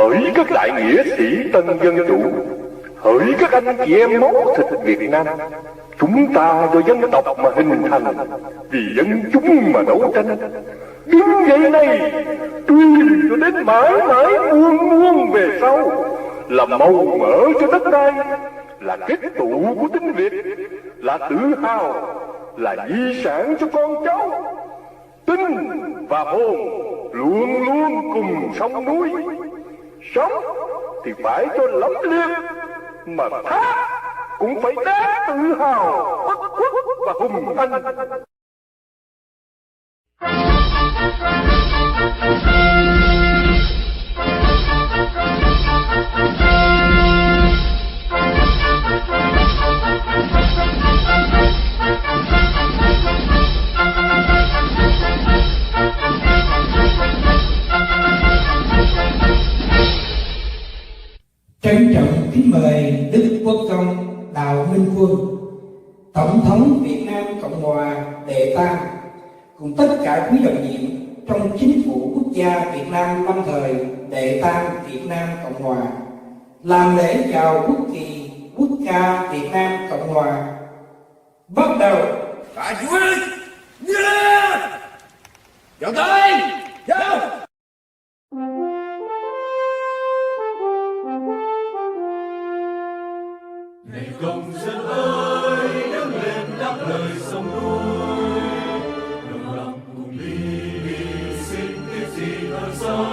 Hỡi các đại nghĩa sĩ tân dân chủ, hỡi các anh chị em máu thịt Việt Nam, chúng ta do dân tộc mà hình thành, vì dân chúng mà đấu tranh. Đứng dậy này, tuyên cho đến mãi mãi muôn muôn về sau, là màu mỡ cho đất đai, là kết tụ của tiếng Việt, là tự hào, là di sản cho con cháu. Tinh và hồn luôn luôn cùng sông núi. Sống thì phải cho lẫm liệt, mà thác cũng phải đáng tự hào, bất khuất và hùng anh. Trân trọng kính mời Đức Quốc công Đào Minh Quân, Tổng thống Việt Nam Cộng hòa đệ tam, cùng tất cả quý đồng nhiệm trong chính phủ quốc gia Việt Nam lâm thời đệ tam Việt Nam Cộng hòa, làm lễ chào quốc kỳ quốc ca Việt Nam Cộng hòa. Bắt đầu. Cả chú ơi, chào tay, chào. Này công dân ơi, đứng lên đáp lời sông núi, đồng lòng cùng đi hy sinh tiếc gì hơn sao,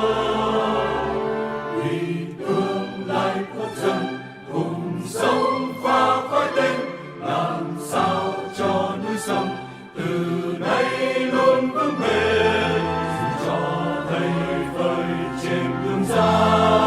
vì tương lai quốc dân cùng sống và khói tên, làm sao cho núi sông từ nay luôn vững bền, cho thấy phơi trên gương dao.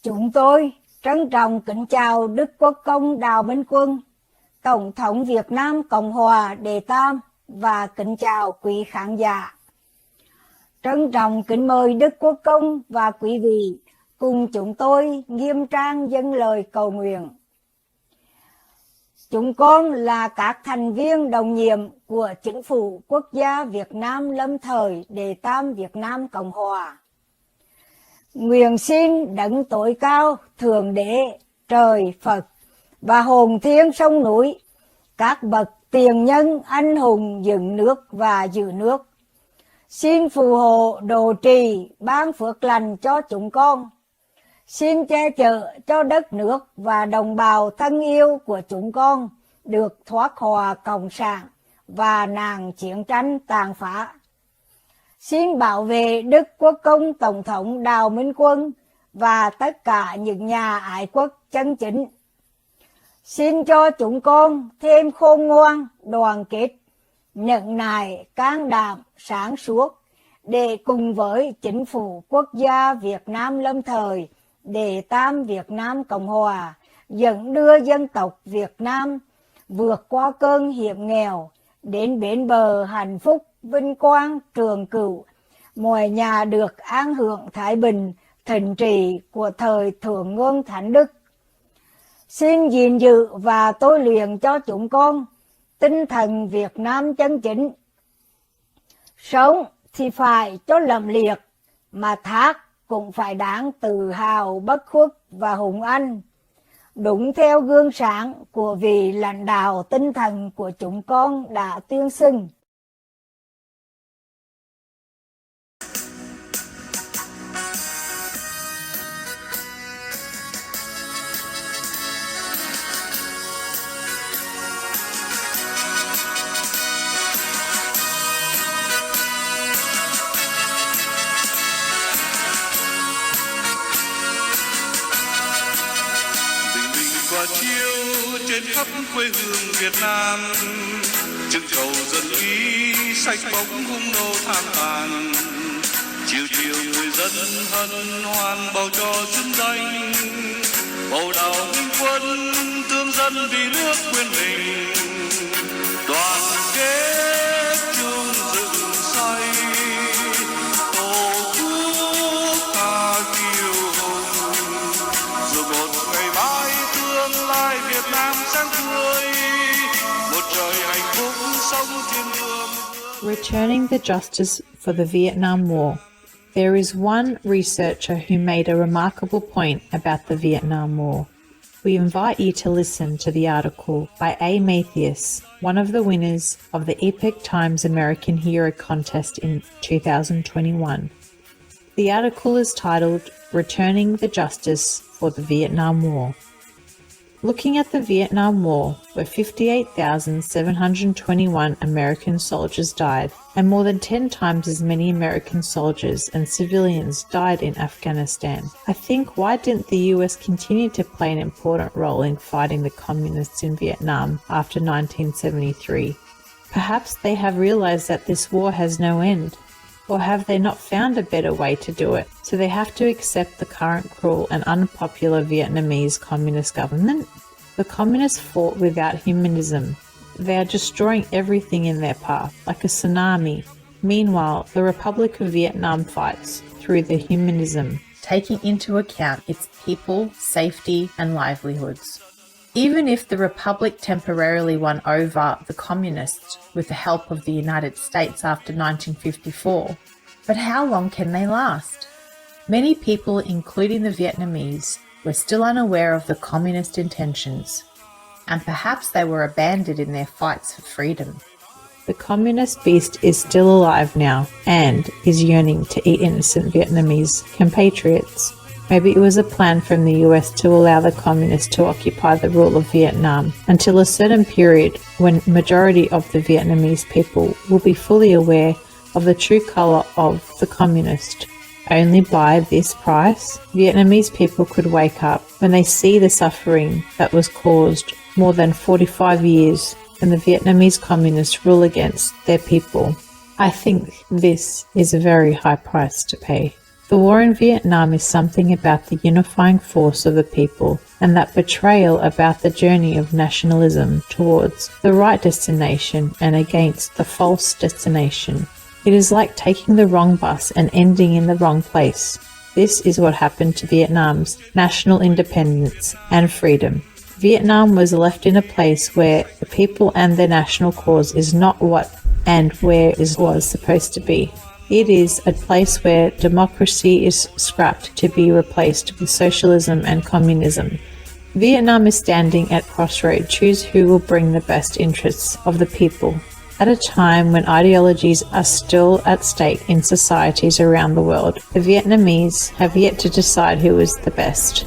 Chúng tôi trân trọng kính chào Đức Quốc công Đào Minh Quân, Tổng thống Việt Nam Cộng hòa đệ tam, và kính chào quý khán giả. Trân trọng kính mời Đức Quốc công và quý vị cùng chúng tôi nghiêm trang dâng lời cầu nguyện. Chúng con là các thành viên đồng nhiệm của Chính phủ Quốc gia Việt Nam lâm thời đệ tam Việt Nam Cộng hòa. Nguyện xin đấng tối cao, Thượng Đế, Trời Phật và hồn thiên sông núi, các bậc tiền nhân anh hùng dựng nước và giữ nước, xin phù hộ độ trì ban phước lành cho chúng con. Xin che chở cho đất nước và đồng bào thân yêu của chúng con được thoát khỏi cộng sản và nạn chiến tranh tàn phá. Xin bảo vệ Đức Quốc công Tổng thống Đào Minh Quân và tất cả những nhà ái quốc chân chính. Xin cho chúng con thêm khôn ngoan, đoàn kết, nhẫn nại, can đảm, sáng suốt để cùng với Chính phủ Quốc gia Việt Nam lâm thời đệ tam Việt Nam Cộng hòa dẫn đưa dân tộc Việt Nam vượt qua cơn hiểm nghèo đến bến bờ hạnh phúc, vinh quang, trường cửu, mọi nhà được an hưởng thái bình, thịnh trị của thời Thượng Ngôn Thánh Đức. Xin gìn giữ và tôi luyện cho chúng con tinh thần Việt Nam chân chính. Sống thì phải cho lẫm liệt, mà thác cũng phải đáng tự hào, bất khuất và hùng anh, đúng theo gương sáng của vị lãnh đạo tinh thần của chúng con đã tuyên xưng. và chiếu trên khắp quê hương Việt Nam, chừng cầu dân ý sách bóng hung nô tham tàn. Chiều chiều người dân hân hoan bầu cho xứng danh, bầu đào minh quân thương dân vì nước quên mình, đoàn kết chung dựng xây tổ quốc ta kiêu hùng. Rồi một ngày mai tương lai Việt Nam sáng tươi, một trời hạnh phúc sống thiên đường. Returning the justice for the Vietnam War. There is one researcher who made a remarkable point about the Vietnam War. We invite you to listen to the article by A. Mathias, one of the winners of the Epoch Times American Hero Contest in 2021. The article is titled Returning the Justice for the Vietnam War. Looking at the Vietnam War, where 58,721 American soldiers died, and more than 10 times as many American soldiers and civilians died in Afghanistan, I think, why didn't the US continue to play an important role in fighting the communists in Vietnam after 1973? Perhaps they have realized that this war has no end. Or have they not found a better way to do it, so they have to accept the current cruel and unpopular Vietnamese communist government? The communists fought without humanism. They are destroying everything in their path, like a tsunami. Meanwhile, the Republic of Vietnam fights through the humanism, taking into account its people, safety, and livelihoods. Even if the Republic temporarily won over the communists with the help of the United States after 1954, but how long can they last? Many people, including the Vietnamese, were still unaware of the communist intentions, and perhaps they were abandoned in their fights for freedom. The communist beast is still alive now and is yearning to eat innocent Vietnamese compatriots. Maybe it was a plan from the US to allow the communists to occupy the rule of Vietnam until a certain period when majority of the Vietnamese people will be fully aware of the true colour of the communist. Only by this price, Vietnamese people could wake up when they see the suffering that was caused more than 45 years when the Vietnamese communists rule against their people. I think this is a very high price to pay. The war in Vietnam is something about the unifying force of the people and that betrayal about the journey of nationalism towards the right destination and against the false destination. It is like taking the wrong bus and ending in the wrong place. This is what happened to Vietnam's national independence and freedom. Vietnam was left in a place where the people and their national cause is not what and where it was supposed to be. It is a place where democracy is scrapped to be replaced with socialism and communism. Vietnam is standing at crossroads. Choose who will bring the best interests of the people. At a time when ideologies are still at stake in societies around the world, the Vietnamese have yet to decide who is the best.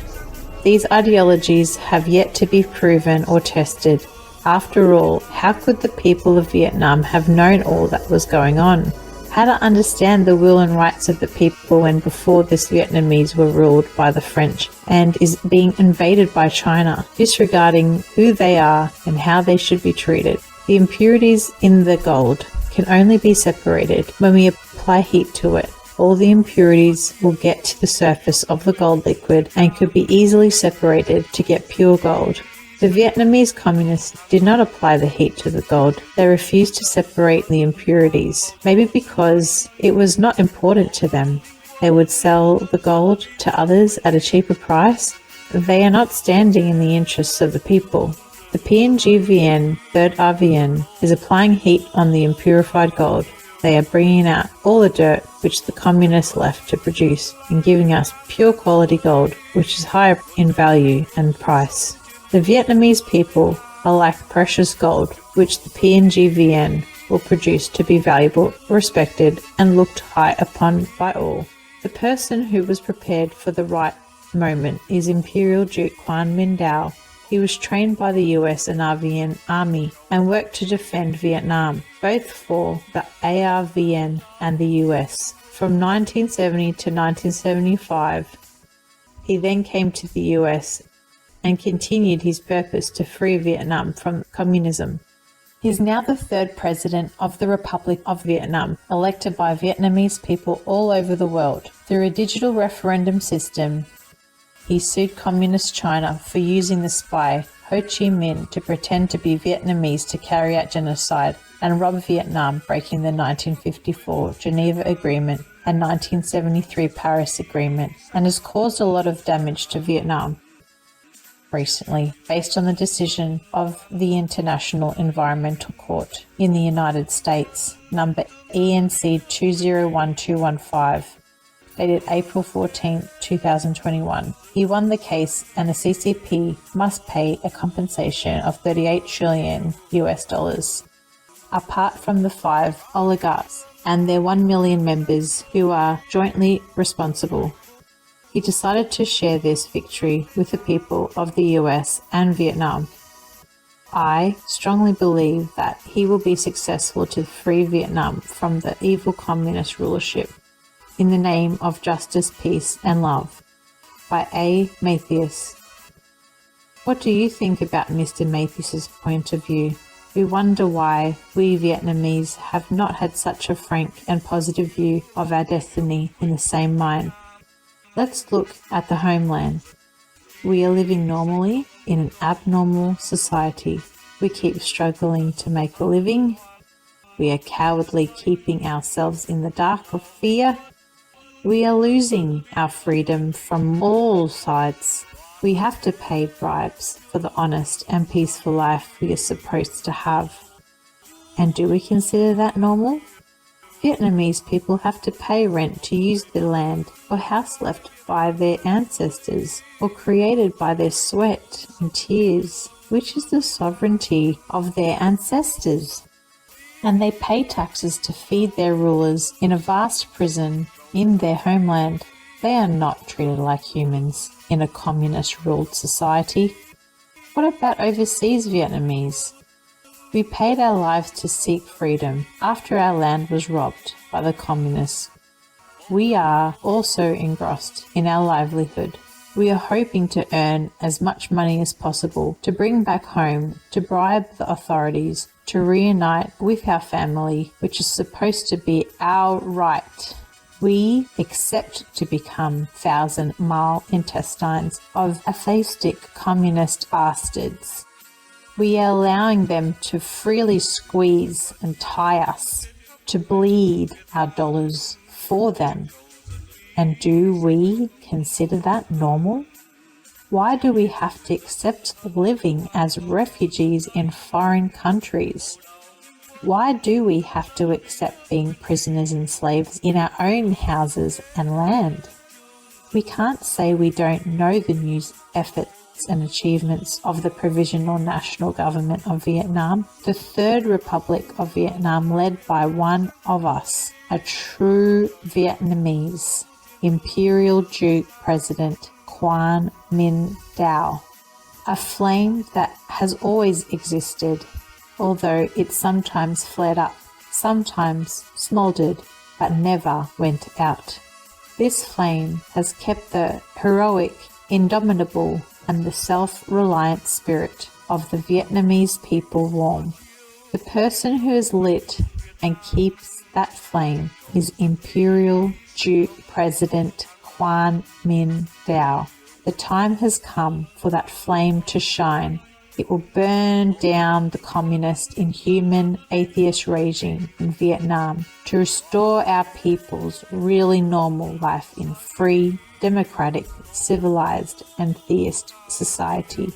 These ideologies have yet to be proven or tested. After all, how could the people of Vietnam have known all that was going on? How to understand the will and rights of the people when before this Vietnamese were ruled by the French and is being invaded by China, disregarding who they are and how they should be treated. The impurities in the gold can only be separated when we apply heat to it. All the impurities will get to the surface of the gold liquid and could be easily separated to get pure gold. The Vietnamese communists did not apply the heat to the gold. They refused to separate the impurities, maybe because it was not important to them. They would sell the gold to others at a cheaper price. They are not standing in the interests of the people. The PNG VN, 3rd RVN, is applying heat on the impurified gold. They are bringing out all the dirt which the communists left to produce and giving us pure quality gold, which is higher in value and price. The Vietnamese people are like precious gold, which the PNG VN will produce to be valuable, respected, and looked high upon by all. The person who was prepared for the right moment is Imperial Duke Quan Minh Dao. He was trained by the US and RVN Army and worked to defend Vietnam, both for the ARVN and the US. From 1970 to 1975, he then came to the US and continued his purpose to free Vietnam from communism. He is now the third president of the Republic of Vietnam, elected by Vietnamese people all over the world. Through a digital referendum system, he sued Communist China for using the spy Ho Chi Minh to pretend to be Vietnamese to carry out genocide and rob Vietnam, breaking the 1954 Geneva Agreement and 1973 Paris Agreement, and has caused a lot of damage to Vietnam recently, based on the decision of the International Environmental Court in the United States, number ENC 201215, dated April 14, 2021. He won the case, and the CCP must pay a compensation of $38 trillion. Apart from the 5 oligarchs and their 1 million members who are jointly responsible, he decided to share this victory with the people of the US and Vietnam. I strongly believe that he will be successful to free Vietnam from the evil communist rulership in the name of justice, peace, and love. By A. Mathias. What do you think about Mr. Mathias's point of view? We wonder why we Vietnamese have not had such a frank and positive view of our destiny in the same mind. Let's look at the homeland. We are living normally in an abnormal society. We keep struggling to make a living. We are cowardly, keeping ourselves in the dark of fear. We are losing our freedom from all sides. We have to pay bribes for the honest and peaceful life we are supposed to have. And do we consider that normal? Vietnamese people have to pay rent to use their land or house left by their ancestors or created by their sweat and tears, which is the sovereignty of their ancestors. And they pay taxes to feed their rulers in a vast prison in their homeland. They are not treated like humans in a communist-ruled society. What about overseas Vietnamese? We paid our lives to seek freedom after our land was robbed by the communists. We are also engrossed in our livelihood. We are hoping to earn as much money as possible to bring back home, to bribe the authorities, to reunite with our family, which is supposed to be our right. We accept to become 1,000-mile intestines of atheistic communist bastards. We are allowing them to freely squeeze and tie us, to bleed our dollars for them. And do we consider that normal? Why do we have to accept living as refugees in foreign countries? Why do we have to accept being prisoners and slaves in our own houses and land? We can't say we don't know the news efforts and achievements of the Provisional National Government of Vietnam, the Third Republic of Vietnam, led by one of us, a true Vietnamese, Imperial Duke President Quang Minh Dao, a flame that has always existed, although it sometimes flared up, sometimes smouldered, but never went out. This flame has kept the heroic, indomitable, and the self-reliant spirit of the Vietnamese people warm. The person who is lit and keeps that flame is Imperial Duke President Quang Minh Dao. The time has come for that flame to shine. It will burn down the communist, inhuman, atheist regime in Vietnam to restore our people's really normal life in free, democratic, civilized, and theist society.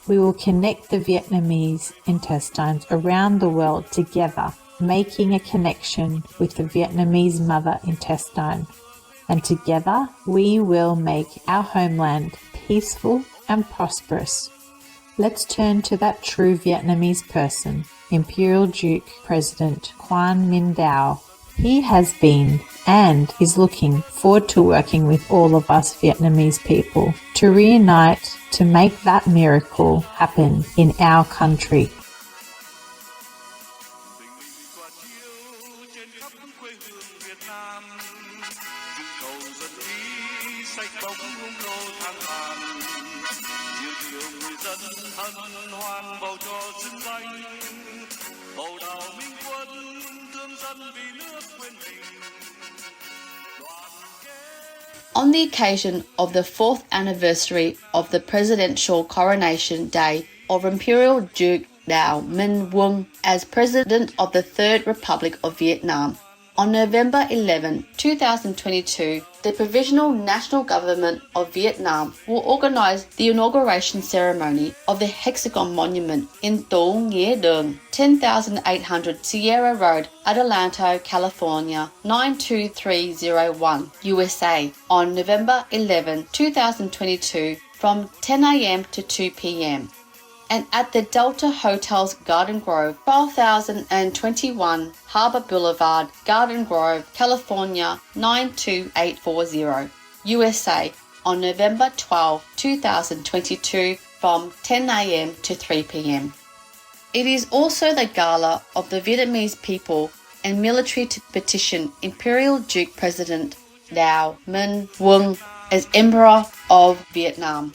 We will connect the Vietnamese intestines around the world together, making a connection with the Vietnamese mother intestine. And together we will make our homeland peaceful and prosperous. Let's turn to that true Vietnamese person, Imperial Duke President Quang Minh Dao. He has been and is looking forward to working with all of us Vietnamese people to reunite, to make that miracle happen in our country. Sách bóng hung nô tháng vàng, chiều chiều hân hoan bầu cho xứng danh, bầu đào minh quân thương dân vì nước quên mình. On the occasion of the 4th anniversary of the presidential coronation day of Imperial Duke Đào Minh Quân as President of the Third Republic of Vietnam, on November 11, 2022, the Provisional National Government of Vietnam will organize the inauguration ceremony of the Hexagon Monument in Tổ Nghĩa Đường, 10,800 Sierra Road, Adelanto, California, 92301, USA, on November 11, 2022, from 10 a.m. to 2 p.m. and at the Delta Hotels Garden Grove, 12,021 Harbor Boulevard, Garden Grove, California 92840, USA, on November 12, 2022 from 10 a.m. to 3 p.m. It is also the gala of the Vietnamese people and military to petition Imperial Duke President Đào Minh Quân as Emperor of Vietnam.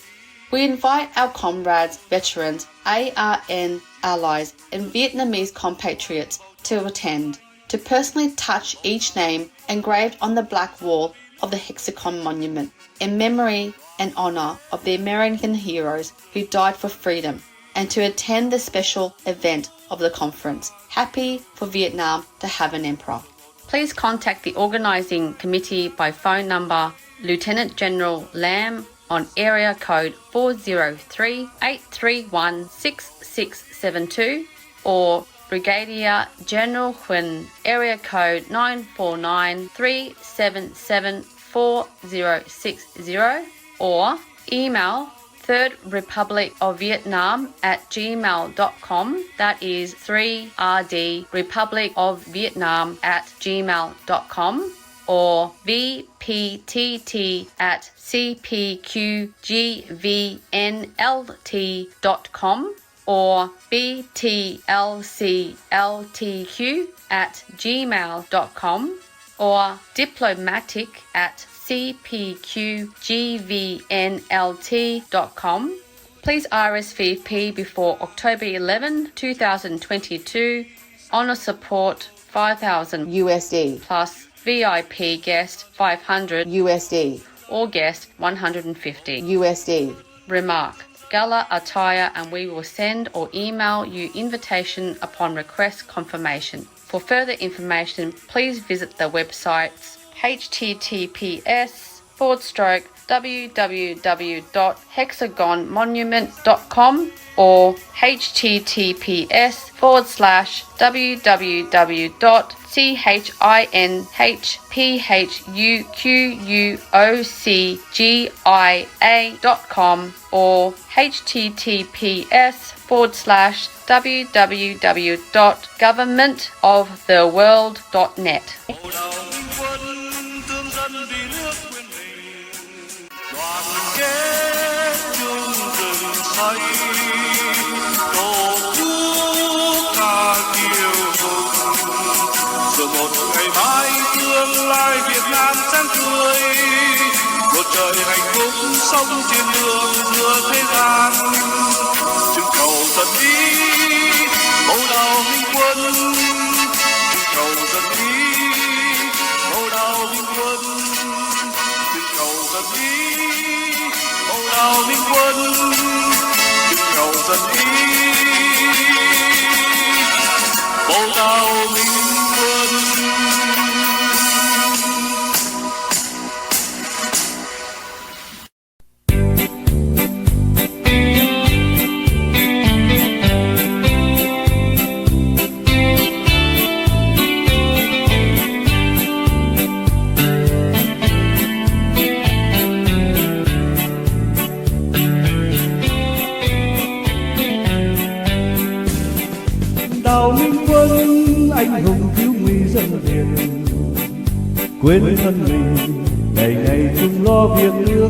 We invite our comrades, veterans, ARN allies, and Vietnamese compatriots to attend, to personally touch each name engraved on the black wall of the Hexagon Monument in memory and honour of the American heroes who died for freedom, and to attend the special event of the conference, Happy for Vietnam to have an Emperor. Please contact the organising committee by phone number Lieutenant General Lam on area code 403-831-6672 or Brigadier General Huynh, area code 949-377-4060 or email thirdrepublicofvietnam@gmail.com, that is 3rdrepublicofvietnam@gmail.com, or vpttc@cpqgvnlt.com or btlcltq@gmail.com or diplomatic@cpqgvnlt.com. Please RSVP before October 11, 2022. Honor support $5,000 USD plus VIP guest $500 USD or guest $150 USD. Remark: gala attire, and we will send or email you invitation upon request confirmation. For further information, please visit the websites https://www.hexagonmonument.com or https://www.chinhuquocgia.com or https://www.governmentoftheworld.net. Bầu đào minh quân thương dân vì nước quên mình, đoàn kết chung rừng xanh, tổ quốc ta kiêu hùng, rồi một ngày mai tương lai Việt Nam sáng tươi, một trời hạnh phúc sống trên đường giữa thế gian. Chừng cầu dần đi bầu đào minh quân, chừng cầu dần đi bầu đào minh quân, chừng cầu dần đi bầu đào minh quân, chừng cầu dần đi bầu đào minh quân. Đào Minh Quân anh hùng cứu nguy dân Việt, quên thân mình ngày ngày chung lo việc nước,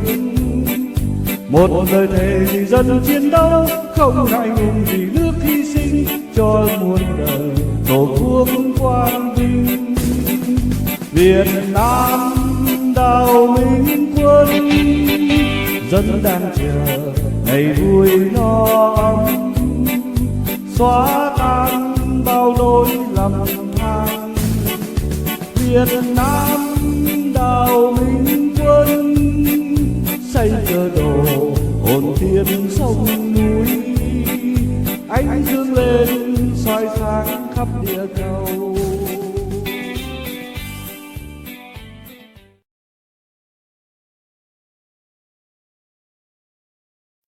một lời thề vì dân chiến đấu không ngại ngùng vì nước hy sinh cho muôn đời tổ quốc quang vinh. Việt Nam Đào Minh Quân dân đang chờ ngày vui no ấm, xóa tan bao nỗi lầm than. Việt Nam đào Minh Quân xây cơ đồ hồn thiên sông